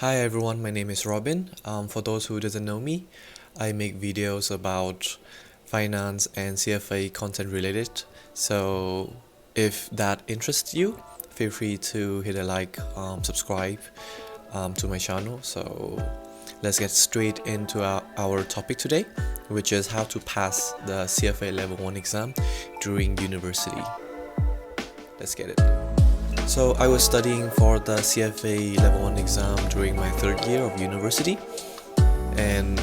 Hi everyone, my name is Robin. For those who doesn't know me, I make videos about finance and CFA content related. So if that interests you, feel free to hit a like, subscribe to my channel. So let's get straight into our topic today, which is how to pass the CFA Level 1 exam during university. Let's get it. So I was studying for the CFA Level 1 exam during my third year of university, and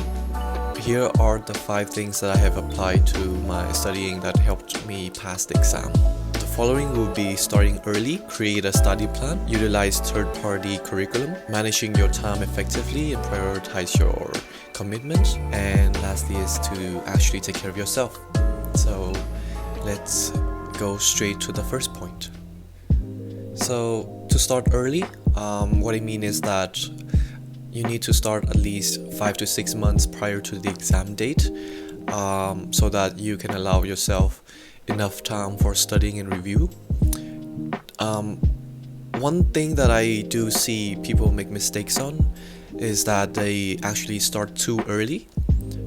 here are the 5 things that I have applied to my studying that helped me pass the exam. The following will be starting early, create a study plan, utilize third-party curriculum, managing your time effectively and prioritize your commitments, and lastly is to actually take care of yourself. So let's go straight to the first point. So to start early, what I mean is that you need to start at least 5 to 6 months prior to the exam date, so that you can allow yourself enough time for studying and review. One thing that I do see people make mistakes on is that they actually start too early,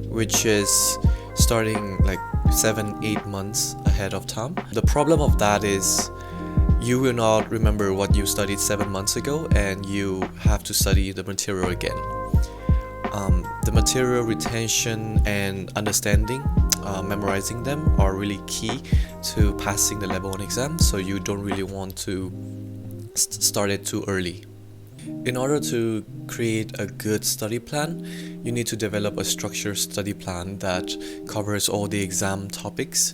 which is starting like 7-8 months ahead of time. The problem of that is you will not remember what you studied 7 months ago, and you have to study the material again. The material retention and understanding, memorizing them are really key to passing the level 1 exam, so you don't really want to start it too early. In order to create a good study plan, you need to develop a structured study plan that covers all the exam topics.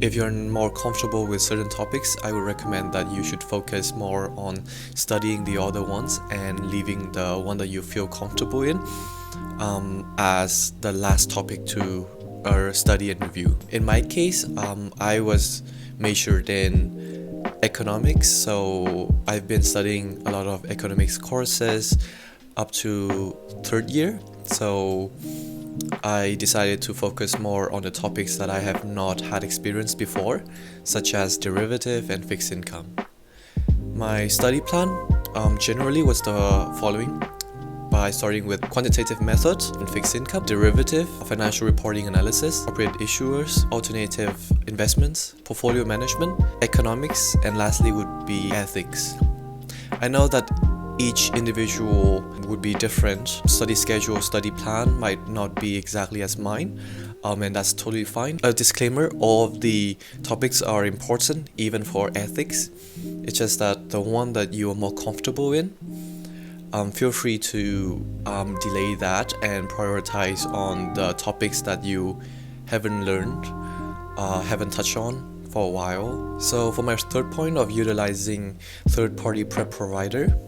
If you're more comfortable with certain topics, I would recommend that you should focus more on studying the other ones and leaving the one that you feel comfortable in as the last topic to study and review. In my case, I was majored in economics, so I've been studying a lot of economics courses up to third year. So I decided to focus more on the topics that I have not had experience before, such as derivative and fixed income. My study plan generally was the following: by starting with quantitative methods and fixed income, derivative, financial reporting analysis, corporate issuers, alternative investments, portfolio management, economics, and lastly would be ethics. I know that each individual would be different. Study schedule, study plan might not be exactly as mine, and that's totally fine. A disclaimer, all of the topics are important, even for ethics. It's just that the one that you are more comfortable in, feel free to delay that and prioritize on the topics that you haven't learned, haven't touched on for a while. So for my third point of utilizing third-party prep provider,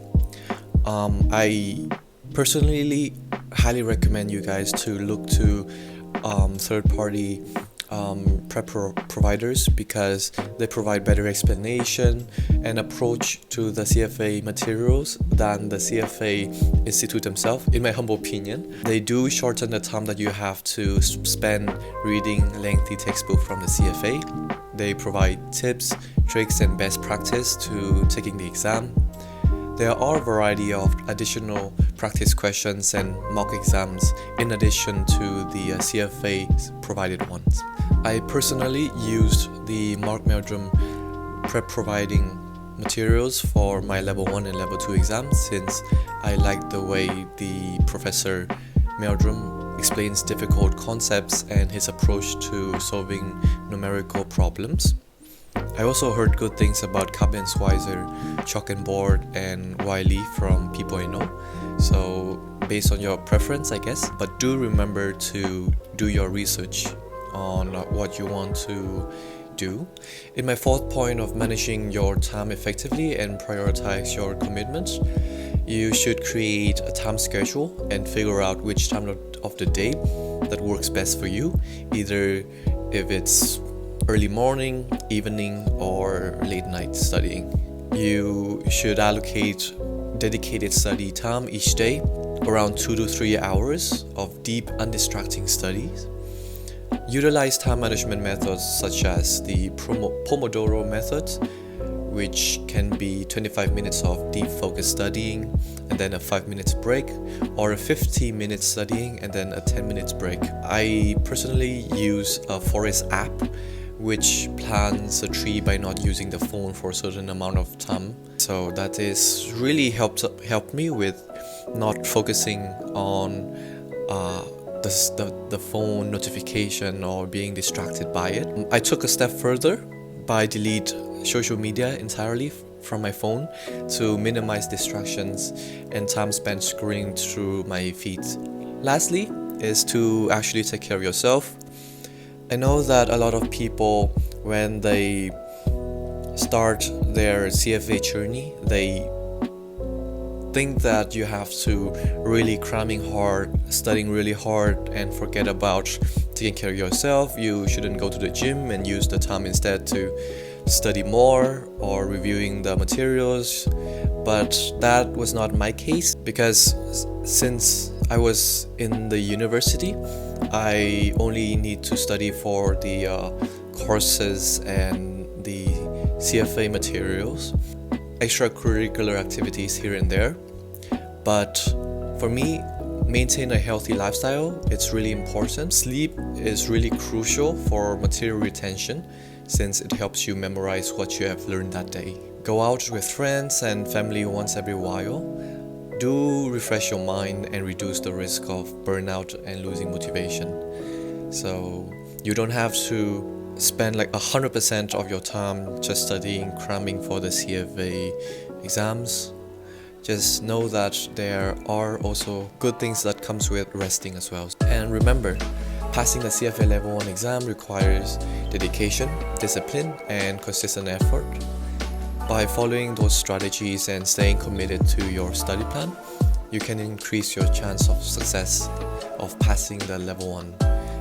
I personally highly recommend you guys to look to third-party prep providers, because they provide better explanation and approach to the CFA materials than the CFA Institute themselves. In my humble opinion, they do shorten the time that you have to spend reading lengthy textbook from the CFA. They provide tips, tricks, and best practice to taking the exam. There are a variety of additional practice questions and mock exams in addition to the CFA provided ones. I personally used the Mark Meldrum prep providing materials for my level 1 and level 2 exams, since I liked the way the Professor Meldrum explains difficult concepts and his approach to solving numerical problems. I also heard good things about Kabensweiser, Chalk and Board, and Wiley from people I know. So based on your preference, I guess. But do remember to do your research on what you want to do. In my fourth point of managing your time effectively and prioritize your commitments, you should create a time schedule and figure out which time of the day that works best for you, either if it's early morning, evening, or late night studying. You should allocate dedicated study time each day, around 2 to 3 hours of deep, undistracting studies. Utilize time management methods such as the Pomodoro method, which can be 25 minutes of deep focus studying and then a 5 minutes break, or a 50 minutes studying and then a 10 minutes break. I personally use a forest app which plants a tree by not using the phone for a certain amount of time. So that is really helped me with not focusing on the phone notification or being distracted by it. I took a step further by delete social media entirely from my phone to minimize distractions and time spent scrolling through my feeds. Lastly is to actually take care of yourself. I know that a lot of people, when they start their CFA journey, they think that you have to really cramming hard, studying really hard, and forget about taking care of yourself. You shouldn't go to the gym and use the time instead to study more or reviewing the materials. But that was not my case, because since I was in the university, I only need to study for the courses and the CFA materials, extracurricular activities here and there. But for me, maintain a healthy lifestyle, it's really important. Sleep is really crucial for material retention, since it helps you memorize what you have learned that day. Go out with friends and family once every while. Do refresh your mind and reduce the risk of burnout and losing motivation. So you don't have to spend like 100% of your time just studying, cramming for the CFA exams. Just know that there are also good things that comes with resting as well. And remember, passing the CFA Level 1 exam requires dedication, discipline, and consistent effort. By following those strategies and staying committed to your study plan, you can increase your chance of success of passing the Level 1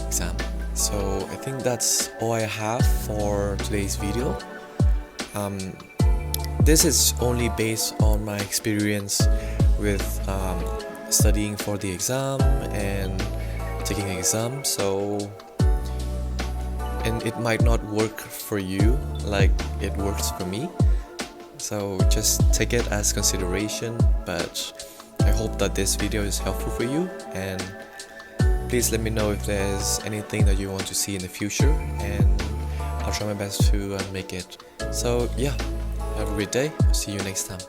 exam. So I think that's all I have for today's video. This is only based on my experience with studying for the exam and taking an exam. And it might not work for you like it works for me. So just take it as consideration, but I hope that this video is helpful for you, and please let me know if there's anything that you want to see in the future, and I'll try my best to make it. So yeah, have a great day. See you next time.